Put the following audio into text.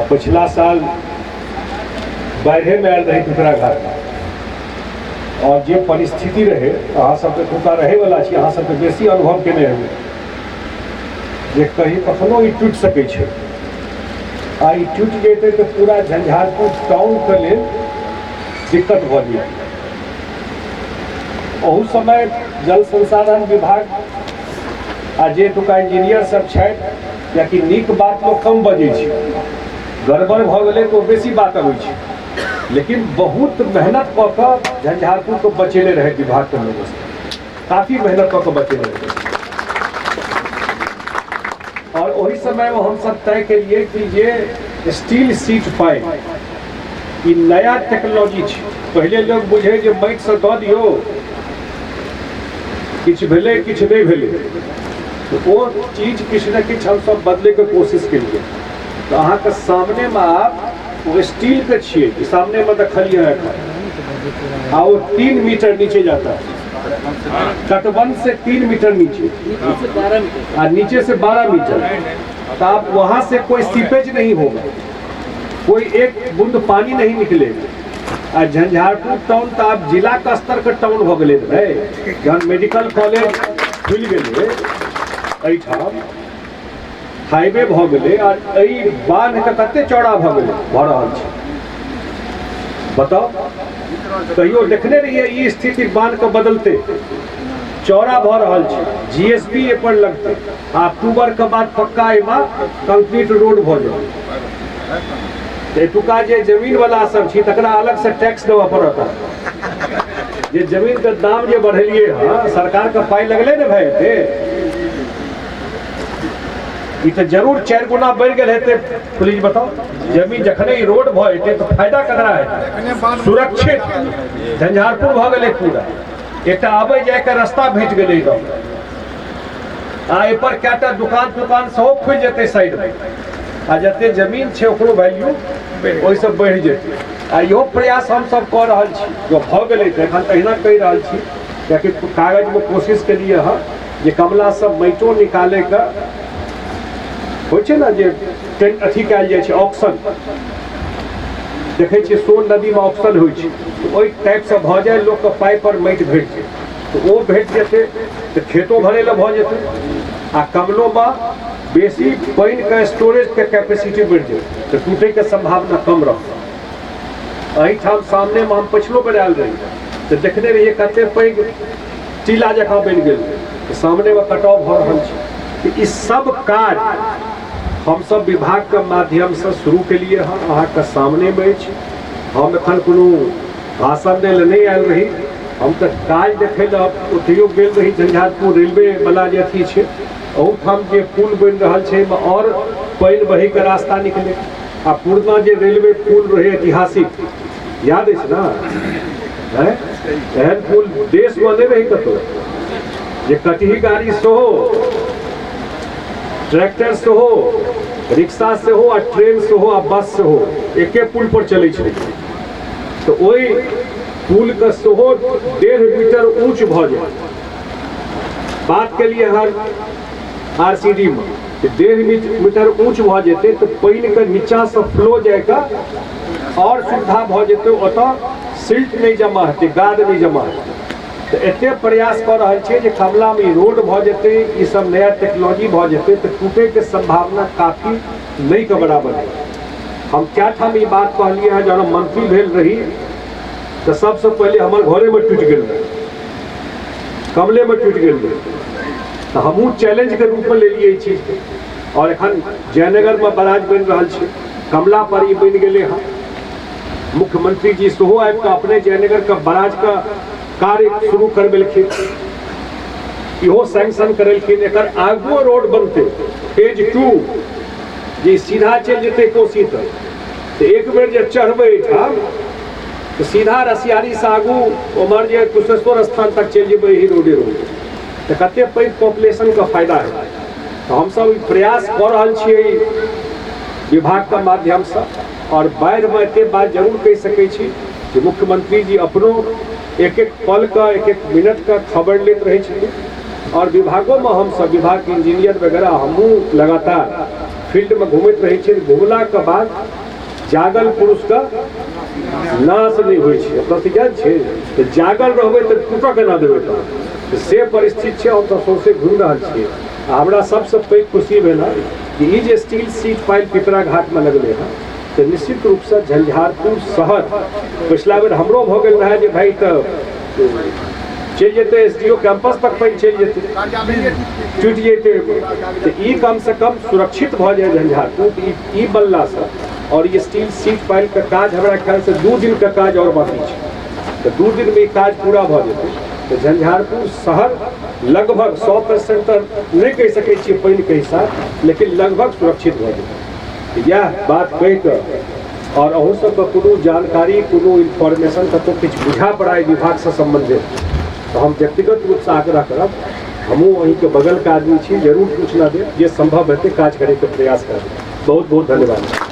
पिछला साल बाढ़े में आयल रही टुकड़ा घाट और जे परिस्थिति रहे अहाँ सबके टुका रहे वाला छी, अहाँ सबके बेसी अनुभव केने हेबै जे कहीं कखनो ई टूटि सकै छै। आ ई टूटि जेतै तऽ पूरा झंझारपुर टाउनके लेल दिक्कत भऽ जाय। ओहू समय जल संसाधन विभाग आ जे एतुका इंजीनियर सब छथि, कियाकि नीक बात लोक कम बजै छै, गड़बड़ भऽ गेलै तऽ बेसी बात अबै छै, लेकिन बहुत मेहनत कऽ कऽ झंझारपुर को बचेने रहे विभाग के लोगों से, काफी मेहनत कऽ के बचेने रहे। और वही समय में हम सब तय करिए कि जे स्टील सीट पाइप ई नया टेक्नोलॉजी छै। पहले लोग बुझे जे माटि से दऽ दियौ किछु भेलै किछु नहीं भेलै, तो वो चीज किछु न किछु हम सब बदले के कोशिश केलिए। तो अहाँ के सामने में आप वो स्टील के छिए, सामने में देखलिए है और 3 मीटर नीचे जाता है, तटबंध से 3 मीटर नीचे और नीचे से 12 मीटर। तो आप वहां से कोई सीपेज नहीं होगा, कोई एक बूंद पानी नहीं निकलेगा। आ झंझारपुर टाउन तो आप जिला का स्तर के टाउन हो गए रहे, जहन मेडिकल कॉलेज खुल गए, एठाम हाईवे भ गए और एई बांध के कते चौड़ा भ रहा है बताओ। कहियो देखने रहिए ई स्थिति बांध के बदलते चौड़ा भ रहा है, जीएसपी ए पर लगते, अक्टूबर के बाद पक्का एमा कंक्रीट रोड भ जाए। एतुका जे जमीन वाला सब छी तकरा अलग से टैक्स देवा पड़ता। जे जमीन के दाम जे बढ़ेलिए हाँ, सरकार के पाई लगले ने भाई थे, ई तो जरूर 4 गुना बढ़ गए हेते। प्लीज बताओ, जमीन जखने ई रोड भ जेते तो फायदा ककरा है? सुरक्षित झंझारपुर भ गेले पूरा, एकटा आबे जाय के रास्ता भेट गेले आ ए पर कएटा दुकान सेहो खुल जेते साइड में, आ जते जमीन छै ओकरो वैल्यू ओहि से बढ़ जेतै। आ इहो प्रयास हम सब कऽ रहल छी, जो भऽ गेलै तऽ एखन तहिना कहि रहल छी, कियाकि कागज में कोशिश केलिए हँ जे कमला सब माइटो निकाले के होइ छै ने, जे अथी कयल जाइ छै ऑक्शन, देखै छियै सोन नदी में ऑक्शन होइ छै, ओहि टाइप से भऽ जाय, लोक के पाइ पर माटि भेट जाय, तऽ ओ भेट जेतै तऽ खेतो भरै लए भऽ जेतै, आ कमलो में बेसी पानी का स्टोरेज के कैपेसिटी बढ़ जाए तो टूटे के संभावना कम रहता। अहिठाम सामने में हम पछिलो बेर आयल रही तो देखने रहिए कते पैघ टीला जकाँ बन गए, तो सामने में कटाव भ रहल छै। तो इस सब काज हम सब विभाग के माध्यम से शुरू के लिए अहाँ के सामने में अछि। हम एखन कोनो भाषण दै नहीं आयल रही, हम तो काज देखे ओतहियो गेल रही। झंझारपुर रेलवे वाला जे अथी छै ओहूठाम जे पुल बन रहा है और पानी बही के रास्ता निकले, आ पुरना जे रेलवे पुल रहे ऐतिहासिक याद है ना, एहन पुल देश में नहीं रही कतो, जे कटही गाड़ी से हो, ट्रैक्टर से हो, रिक्शा से हो, आ ट्रेन से हो, आ बस से हो, एके पुल पर चले छे। तो वही पुल के सेहो 1.5 मीटर ऊंच भ जाए। बात के लिए हर आरसीडी में 1.5 मीटर ऊंच भ जेते तो पानी के नीचा से फ्लो जाएगा और सुविधा भ जेते, ओतऽ सिल्ट नहीं जमा हेतै, गाद नहीं जमा हेतै। तो एते प्रयास कर रहल छै जे कमला में रोड भ जेते, ई सब नया टेक्नोलॉजी भ जेते तो टूटे के संभावना काफी नहीं के बराबर है। हम क्या ठाम ई बात कहलिए है, जब मंत्री भेल रही तो सबसे पहले हमारे घरे में टूट गेल रहे, कमले में टूट गेल रहे, तो हमू चैलेंज के रूप में ले लिए चीज के। और एखन जयनगर में बराज बन रहा है, कमला पर ही बन गए हैं। मुख्यमंत्री जी सेहो आबि कऽ अपने जयनगर के बराज का कार्य शुरू करबेलखिन, इहो सैंक्शन करेलखिन। एकर आगुओ रोड बनते फेज 2 जे सीधा चल जेते कोसी तक, तो एक बेर जे चढ़बे ठाम तो सीधा रसियारी से आगू उमर जे कुशेश्वर स्थान तक चल जेबे, ही रोडे तो कते पैघ पॉपुलेशन का फायदा है। तो हम सब प्रयास कर रहल छियै विभाग के माध्यम से, और बाढ़ में एते बात जरूर कह सकै छी कि मुख्यमंत्री जी अपनो एक एक पल का एक एक मिनट का खबर लेते रहे छथिन, और विभागों में हम सब विभाग के इंजीनियर वगैरह हमहूँ लगातार फील्ड में घूमते रहे छी। घूमला के बाद जागल पुरुष का नाश नहीं होइ छै, प्रतिज्ञा छै। तऽ जागल रहबै तऽ टूटऽ केना देबै, तऽ से परिस्थिति छै। हम तऽ सौंसे घुमि रहल छियै। हमरा सबसँ पैघ खुशी भेल कि ई जे स्टील सीट पाइल पिपरा घाटमे लगलै हँ, तऽ निश्चित रूपसँ झंझारपुर शहर पिछला बेर हमरो भऽ गेल रहै जे भाई तऽ चलि जेतै SDO कैंपस तक पानि चलि जेतै, टूटि जेतै। तऽ ई कमसँ कम सुरक्षित भऽ जाए झंझारपुर ई बनलासँ। और ये स्टील सीट पाइल का काज हमरा ख्याल से 2 दिन का काज और बाकी है, तो 2 दिन में काज पूरा भ जेतै। तो झंझारपुर शहर लगभग 100% तो नहीं कह सकै छियै पानि के हिसाब, लेकिन लगभग सुरक्षित भ जेतै। यह बात कहि कऽ और अहूँ सबके कोनो जानकारी कोनो इन्फॉर्मेशन कतौ किछु बुझा पड़ाय विभाग से संबंधित, तो हम व्यक्तिगत रूप से आग्रह करब, हमहूँ अहीं के बगल के आदमी छी, जरूर सूचना देब, जे संभव हेतै काज करे के प्रयास करब। बहुत बहुत धन्यवाद।